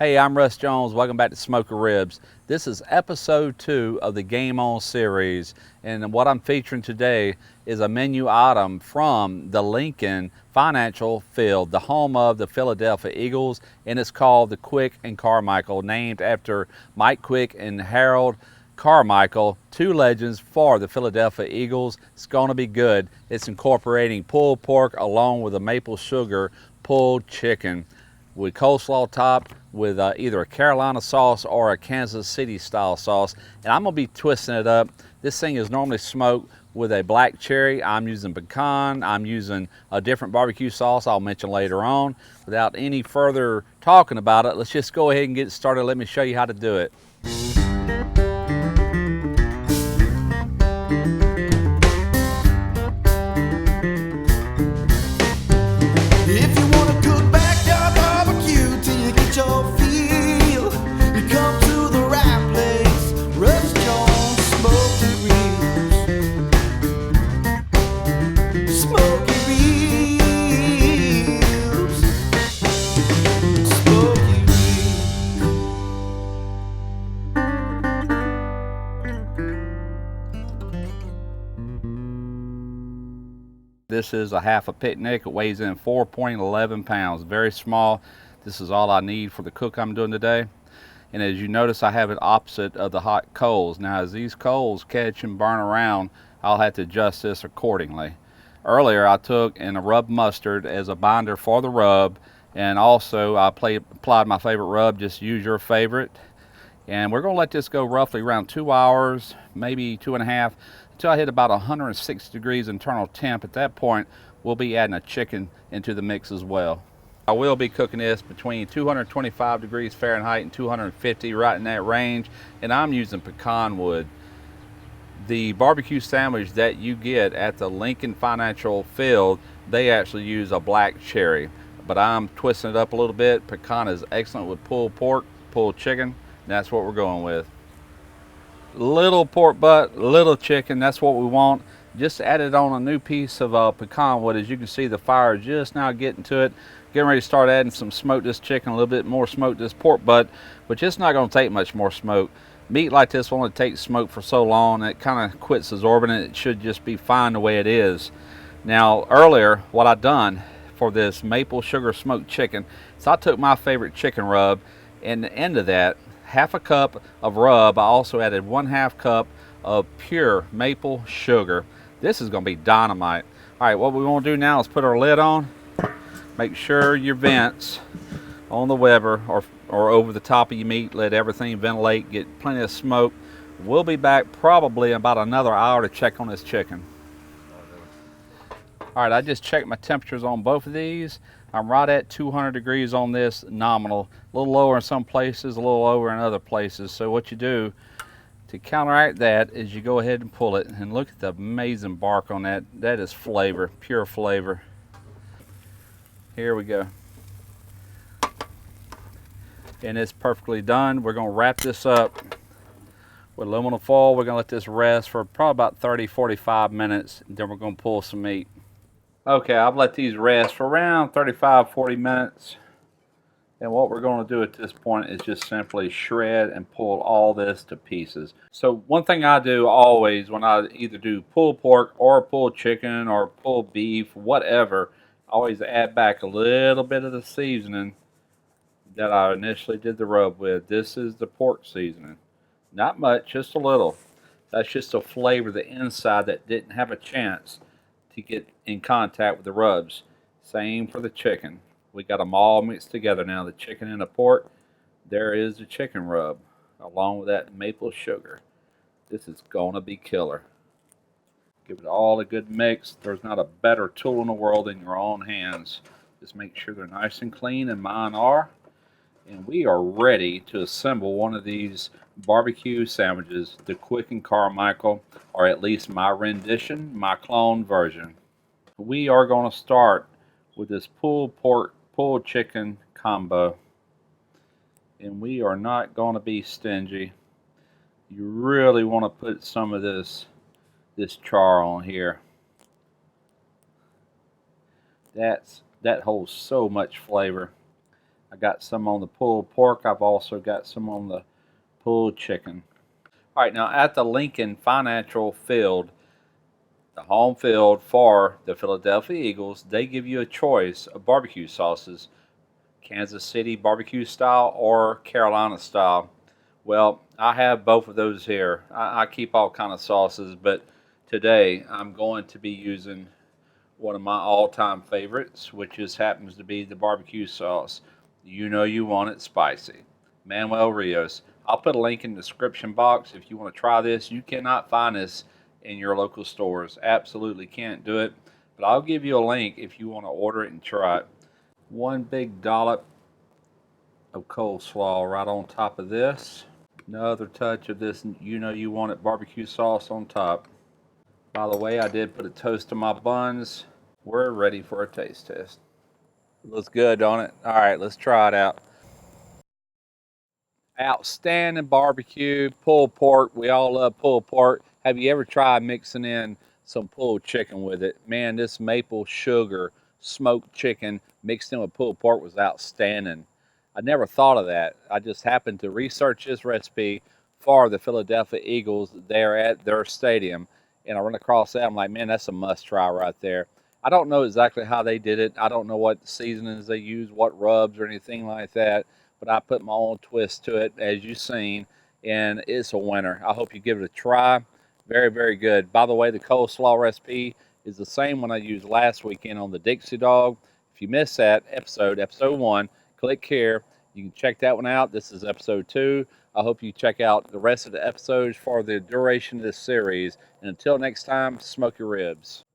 Hey, I'm Russ Jones. Welcome back to Smoker Ribs. This is episode 2 of the Game On series, and what I'm featuring today is a menu item from the Lincoln Financial Field, the home of the Philadelphia Eagles, and it's called the Quick and Carmichael, named after Mike Quick and Harold Carmichael, two legends for the Philadelphia Eagles. It's going to be good. It's incorporating pulled pork along with a maple sugar pulled chicken, with coleslaw topped with either a Carolina sauce or a Kansas City style sauce. And I'm gonna be twisting it up. This thing is normally smoked with a black cherry. I'm using pecan. I'm using a different barbecue sauce I'll mention later on. Without any further talking about it, let's just go ahead and get started. Let me show you how to do it. This is a half a picnic. It weighs in 4.11 pounds, very small. This is all I need for the cook I'm doing today. And as you notice, I have it opposite of the hot coals. Now, as these coals catch and burn around, I'll have to adjust this accordingly. Earlier, I took and rubbed mustard as a binder for the rub, and also I applied my favorite rub. Just use your favorite. And we're going to let this go roughly around 2 hours, maybe 2.5, until I hit about 160 degrees internal temp. At that point, we'll be adding a chicken into the mix as well. I will be cooking this between 225 degrees Fahrenheit and 250, right in that range, and I'm using pecan wood. The barbecue sandwich that you get at the Lincoln Financial Field, they actually use a black cherry, but I'm twisting it up a little bit. Pecan is excellent with pulled pork, pulled chicken. That's what we're going with. Little pork butt, little chicken, that's what we want. Just added on a new piece of pecan wood. As you can see, the fire is just now getting to it. Getting ready to start adding some smoked this chicken, a little bit more smoked this pork butt, which it's not going to take much more smoke. Meat like this will only take smoke for so long, it kind of quits absorbing it. It should just be fine the way it is. Now, earlier, what I done for this maple sugar smoked chicken is I took my favorite chicken rub, and the end of that, half a cup of rub, I also added 1/2 cup of pure maple sugar. This is going to be dynamite. All right, what we want to do now is put our lid on. Make sure your vents on the Weber or over the top of your meat. Let everything ventilate, get plenty of smoke. We'll be back probably in about another hour to check on this chicken. All right, I just checked my temperatures on both of these. I'm right at 200 degrees on this nominal. A little lower in some places, a little lower in other places. So what you do to counteract that is you go ahead and pull it, and look at the amazing bark on that. That is flavor, pure flavor. Here we go. And it's perfectly done. We're gonna wrap this up with aluminum foil. We're gonna let this rest for probably about 30-45 minutes, and then we're gonna pull some meat. Okay, I've let these rest for around 35-40 minutes. And what we're going to do at this point is just simply shred and pull all this to pieces. So one thing I do always when I either do pulled pork or pulled chicken or pulled beef, whatever, I always add back a little bit of the seasoning that I initially did the rub with. This is the pork seasoning. Not much, just a little. That's just to flavor the inside that didn't have a chance to get in contact with the rubs. Same for the chicken. We got them all mixed together now, the chicken and the pork. There is the chicken rub along with that maple sugar. This is gonna be killer. Give it all a good mix. There's not a better tool in the world than your own hands. Just make sure they're nice and clean, and mine are. And we are ready to assemble one of these barbecue sandwiches, the Quick and Carmichael, or at least my rendition, my clone version. We are going to start with this pulled pork, pulled chicken combo. And we are not going to be stingy. You really want to put some of this char on here. That holds so much flavor. I got some on the pulled pork. I've also got some on the pulled chicken. All right, now at the Lincoln Financial Field, the home field for the Philadelphia Eagles, they give you a choice of barbecue sauces, Kansas City barbecue style or Carolina style. Well, I have both of those here. I keep all kind of sauces, but today I'm going to be using one of my all-time favorites, which just happens to be the barbecue sauce. You know you want it spicy. Manuel Rios. I'll put a link in the description box if you want to try this. You cannot find this in your local stores. Absolutely can't do it. But I'll give you a link if you want to order it and try it. One big dollop of coleslaw right on top of this. Another touch of this you know you want it barbecue sauce on top. By the way, I did put a toast to my buns. We're ready for a taste test. Looks good, don't it? All right, let's try it out. Outstanding barbecue, pulled pork. We all love pulled pork. Have you ever tried mixing in some pulled chicken with it? Man, this maple sugar smoked chicken mixed in with pulled pork was outstanding. I never thought of that. I just happened to research this recipe for the Philadelphia Eagles there at their stadium, and I run across that. I'm like, man, that's a must try right there. I don't know exactly how they did it. I don't know what seasonings they use, what rubs or anything like that, but I put my own twist to it, as you've seen, and it's a winner. I hope you give it a try. Very, very good. By the way, the coleslaw recipe is the same one I used last weekend on the Dixie Dog. If you missed that episode 1, click here. You can check that one out. This is episode 2. I hope you check out the rest of the episodes for the duration of this series. And until next time, smoke your ribs.